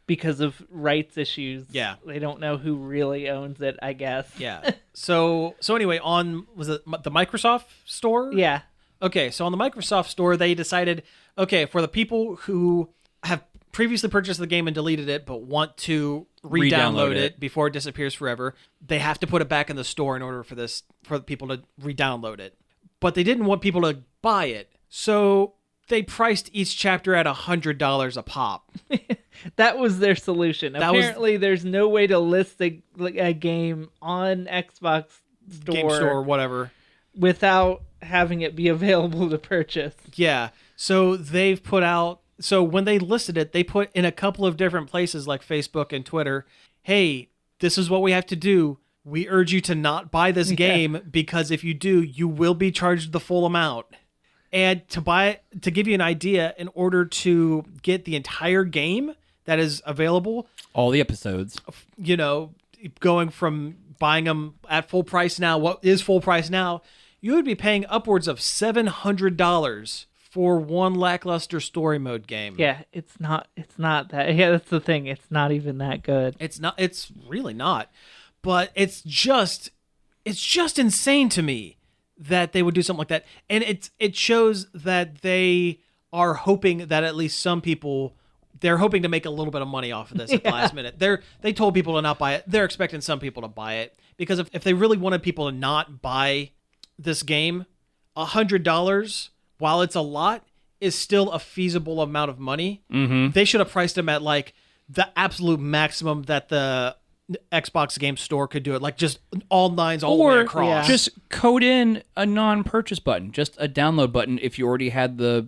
Because of rights issues. Yeah. They don't know who really owns it, I guess. Yeah. So anyway, was it the Microsoft store? Yeah. Okay, so on the Microsoft store, they decided, okay, for the people who have previously purchased the game and deleted it, but want to re-download it before it disappears forever, they have to put it back in the store in order for people to re-download it. But they didn't want people to buy it, so they priced each chapter at $100 a pop. That was their solution. That was- Apparently, there's no way to list a game on Xbox Store, Game store, whatever. without having it be available to purchase. Yeah. So they've put out. So when they listed it, they put in a couple of different places like Facebook and Twitter, hey, this is what we have to do. We urge you to not buy this game because if you do, you will be charged the full amount. And to give you an idea, in order to get the entire game, that is available, All the episodes. you know, going from buying them at full price now, what is full price now, you would be paying upwards of $700 for one lackluster story mode game. Yeah, it's not that. Yeah, that's the thing. It's not even that good. It's really not. But it's just insane to me that they would do something like that. And it shows that they are hoping that at least some people, they're hoping to make a little bit of money off of this at the last minute. They told people to not buy it. They're expecting some people to buy it because if they really wanted people to not buy this game, $100, while it's a lot, is still a feasible amount of money. Mm-hmm. They should have priced them at like the absolute maximum that the Xbox Game Store could do it, like just all nines all the way across. Just code in a non-purchase button, just a download button if you already had the...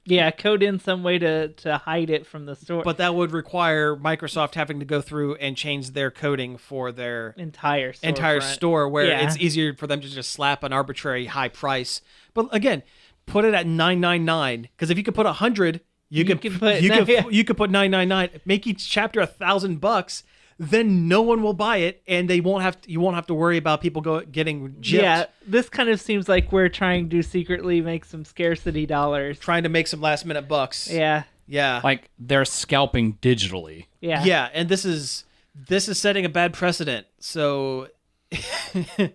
Yeah, code in some way to hide it from the store. But that would require Microsoft having to go through and change their coding for their entire store, where it's easier for them to just slap an arbitrary high price. But again, put it at $9.99, because if you could put 100, you could put $9.99, make each chapter $1,000. Then no one will buy it, and you won't have to worry about people getting gypped. Yeah, this kind of seems like we're trying to secretly make some scarcity dollars. Trying to make some last minute bucks. Yeah. Yeah. Like they're scalping digitally. Yeah. Yeah, and this is setting a bad precedent. So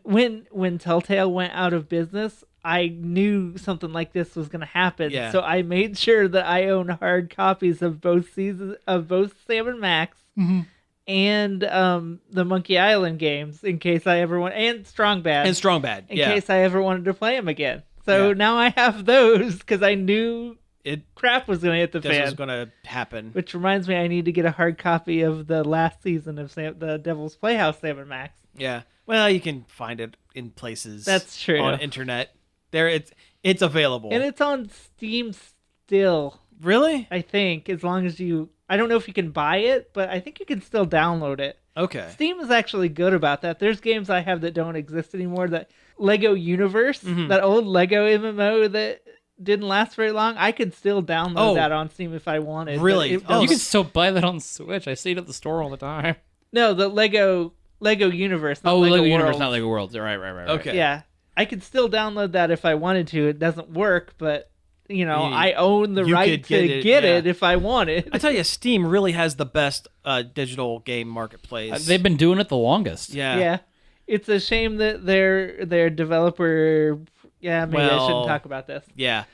when Telltale went out of business, I knew something like this was going to happen. Yeah. So I made sure that I own hard copies of both seasons of both Sam & Max. Mm-hmm. And the Monkey Island games, in case I ever want, and Strong Bad, in case I ever wanted to play them again. So now I have those because I knew crap was going to hit the fan. This was going to happen. Which reminds me, I need to get a hard copy of the last season of the Devil's Playhouse Sam & Max. Yeah, well, you can find it in places. That's true. On internet, it's available, and it's on Steam still. Really? I think as long as you. I don't know if you can buy it, but I think you can still download it. Okay. Steam is actually good about that. There's games I have that don't exist anymore. That Lego Universe, that old Lego MMO that didn't last very long, I could still download that on Steam if I wanted. Really? You can still buy that on Switch. I see it at the store all the time. No, the Lego Universe. Not Lego World. Universe, not Lego Worlds. Right. Okay. Yeah. I could still download that if I wanted to. It doesn't work, but... I own the right to get it if I want it. I tell you, Steam really has the best digital game marketplace. They've been doing it the longest. Yeah. Yeah. It's a shame that their developer... Yeah, maybe I shouldn't talk about this. Yeah.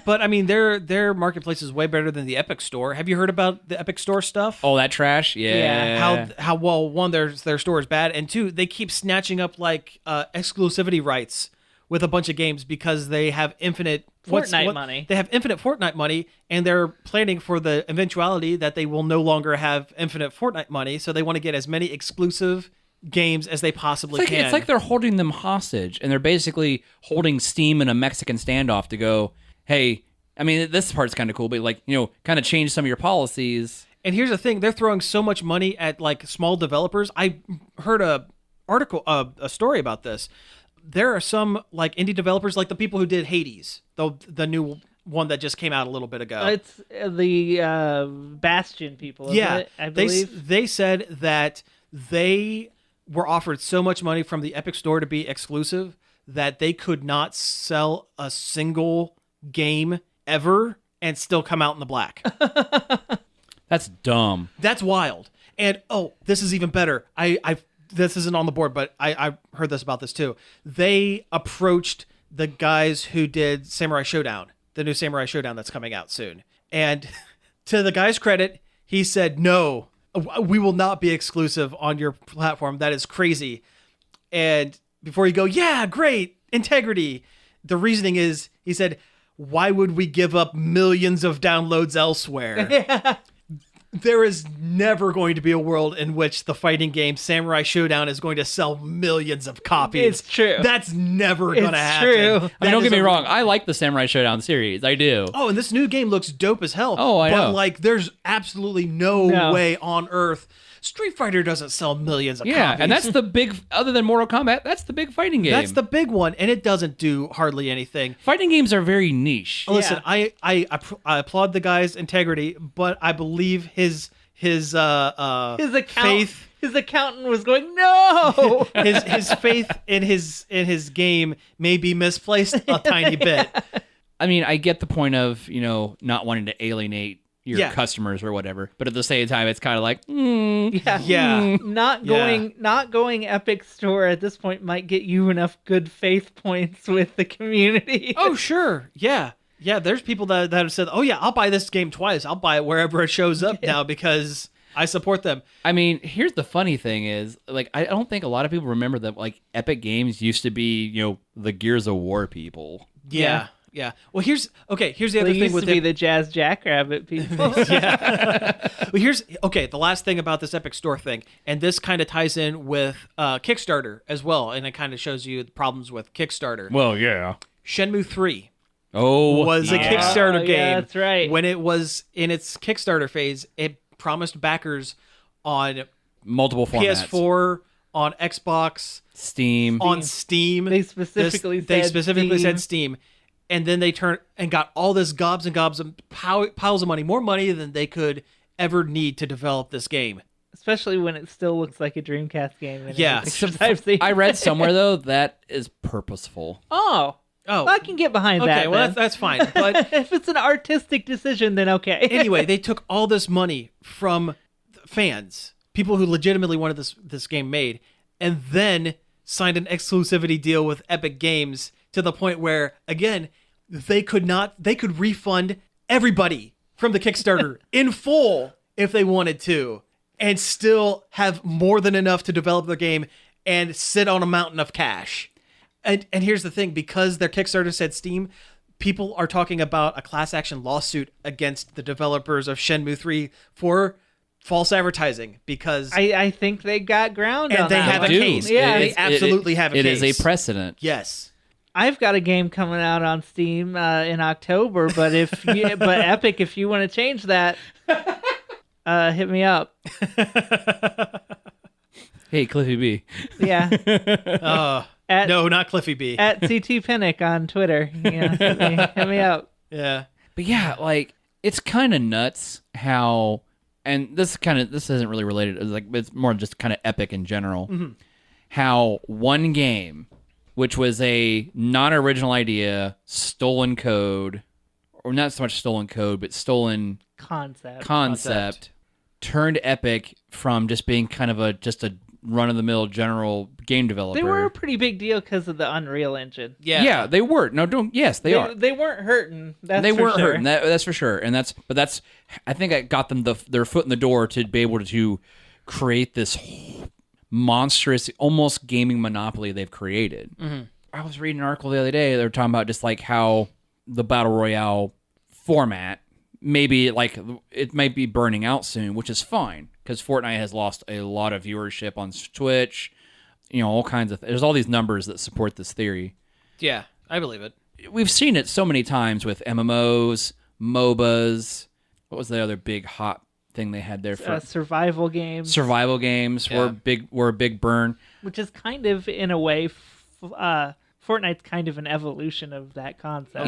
But, I mean, their marketplace is way better than the Epic Store. Have you heard about the Epic Store stuff? Oh, that trash? Yeah. How well, one, their store is bad, and two, they keep snatching up, like, exclusivity rights with a bunch of games because they have infinite money. They have infinite Fortnite money, and they're planning for the eventuality that they will no longer have infinite Fortnite money, so they want to get as many exclusive games as they possibly can. It's like they're holding them hostage, and they're basically holding Steam in a Mexican standoff to go, hey, I mean, this part's kind of cool, but kind of change some of your policies. And here's the thing, they're throwing so much money at like small developers. I heard a story about this. There are some like indie developers, like the people who did Hades, the new one that just came out a little bit ago. It's the Bastion people, isn't it? I believe. They said that they were offered so much money from the Epic Store to be exclusive that they could not sell a single game ever and still come out in the black. That's dumb. That's wild. And this is even better. This isn't on the board, but I heard about this too. They approached the guys who did Samurai Showdown, the new Samurai Showdown that's coming out soon. And to the guy's credit, he said, no, we will not be exclusive on your platform. That is crazy. And before you go, yeah, great, integrity. The reasoning is, he said, why would we give up millions of downloads elsewhere? There is never going to be a world in which the fighting game Samurai Showdown is going to sell millions of copies. It's true. That's never going to happen. True. I mean, don't get me wrong. I like the Samurai Showdown series. I do. Oh, and this new game looks dope as hell. Oh, I know. But, like, there's absolutely no way on earth Street Fighter doesn't sell millions of copies. Yeah, and that's the big, other than Mortal Kombat, that's the big fighting game. That's the big one, and it doesn't do hardly anything. Fighting games are very niche. Listen, I applaud the guy's integrity, but I believe his his account, faith. His accountant was going, no. his faith in his game may be misplaced a tiny bit. I mean, I get the point of, not wanting to alienate your customers or whatever, but at the same time, it's kind of like, not going Epic Store at this point might get you enough good faith points with the community. Oh, sure. Yeah. There's people that have said, oh yeah, I'll buy this game twice. I'll buy it wherever it shows up now because I support them. I mean, here's the funny thing is, like, I don't think a lot of people remember that, like, Epic Games used to be, the Gears of War people. Yeah. Well, here's the other thing used with to be the Jazz Jackrabbit people. Well, the last thing about this Epic Store thing, and this kind of ties in with Kickstarter as well, and it kind of shows you the problems with Kickstarter. Well, yeah. Shenmue 3 was a Kickstarter game. Yeah, that's right. When it was in its Kickstarter phase, it promised backers on multiple formats. PS4, on Xbox, Steam. On Steam. They specifically said Steam. And then they turned and got all this gobs and gobs of piles of money, more money than they could ever need to develop this game. Especially when it still looks like a Dreamcast game. Yeah. I read somewhere, though, that is purposeful. Oh. I can get behind that. Okay, well, that's fine. But if it's an artistic decision, then okay. Anyway, they took all this money from fans, people who legitimately wanted this game made, and then signed an exclusivity deal with Epic Games to the point where, again, they could refund everybody from the Kickstarter in full if they wanted to, and still have more than enough to develop their game and sit on a mountain of cash. And here's the thing, because their Kickstarter said Steam, people are talking about a class action lawsuit against the developers of Shenmue 3 for false advertising, because I think they got ground on that. And they have a case. Yeah, they absolutely have a case. It is a precedent. Yes. I've got a game coming out on Steam in October, but Epic, if you want to change that, hit me up. Hey, Cliffy B. Yeah. No, not Cliffy B. At CT Pinnock on Twitter. Yeah, hit me up. Yeah. But yeah, like, it's kind of nuts how, and this isn't really related, it's more just kind of Epic in general, how one game, which was a non-original idea, stolen code, or not so much stolen code, but stolen concept, turned Epic from just being kind of just a run-of-the-mill general game developer. They were a pretty big deal because of the Unreal Engine. Yeah, they were. Yes, they are. They weren't hurting. They weren't hurting. That's for sure. And that's I think it got them their foot in the door to be able to create this monstrous, almost gaming monopoly they've created. Mm-hmm. I was reading an article the other day. They were talking about just like how the Battle Royale format, maybe like it might be burning out soon, which is fine because Fortnite has lost a lot of viewership on Twitch. All kinds of there's all these numbers that support this theory. Yeah, I believe it. We've seen it so many times with MMOs, MOBAs. What was the other big hot thing they had there for survival games? Survival games were a big burn, which is kind of in a way. Fortnite's kind of an evolution of that concept.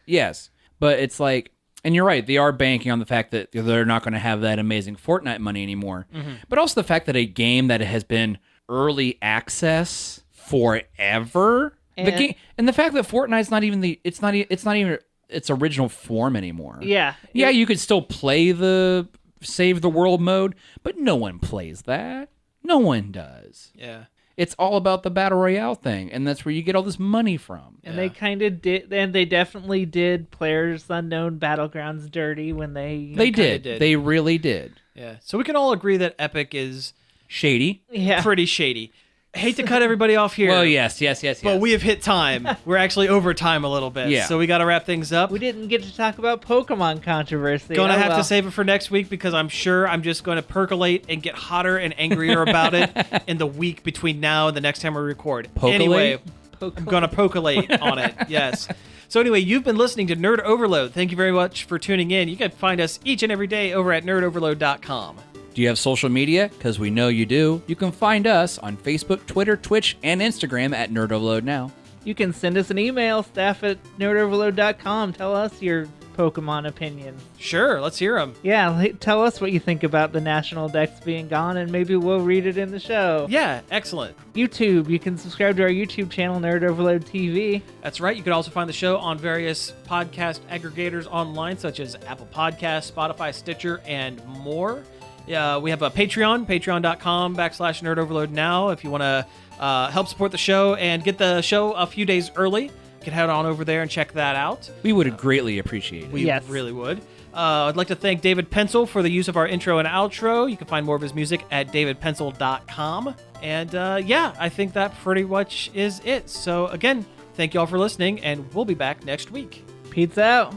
Yes. But it's like, and you're right, they are banking on the fact that they're not going to have that amazing Fortnite money anymore. Mm-hmm. But also the fact that a game that has been early access forever, and the fact that Fortnite's not even it's not even its original form anymore. Yeah. You could still play the Save the World mode, but no one plays that. No one does. Yeah. It's all about the Battle Royale thing, and that's where you get all this money from. And they kind of did, and they definitely did PlayerUnknown's Battlegrounds dirty when they... They did. They really did. Yeah. So we can all agree that Epic is... shady. Yeah. Pretty shady. Hate to cut everybody off here. Well, yes. But we have hit time. We're actually over time a little bit. Yeah. So we got to wrap things up. We didn't get to talk about Pokemon controversy. Gonna have to save it for next week because I'm sure I'm just going to percolate and get hotter and angrier about it in the week between now and the next time we record. Anyway, I'm going to percolate on it. Yes. So anyway, you've been listening to Nerd Overload. Thank you very much for tuning in. You can find us each and every day over at nerdoverload.com. Do you have social media? Because we know you do. You can find us on Facebook, Twitter, Twitch, and Instagram at Nerd Overload Now. You can send us an email, staff@nerdoverload.com. Tell us your Pokemon opinions. Sure, let's hear them. Yeah, tell us what you think about the National Dex being gone, and maybe we'll read it in the show. Yeah, excellent. YouTube, you can subscribe to our YouTube channel, Nerd Overload TV. That's right. You can also find the show on various podcast aggregators online, such as Apple Podcasts, Spotify, Stitcher, and more. We have a Patreon, patreon.com/Nerd Overload now. If you want to help support the show and get the show a few days early, you can head on over there and check that out. We would greatly appreciate it. We really would. I'd like to thank David Pencil for the use of our intro and outro. You can find more of his music at davidpencil.com. And I think that pretty much is it. So again, thank you all for listening, and we'll be back next week. Peace out.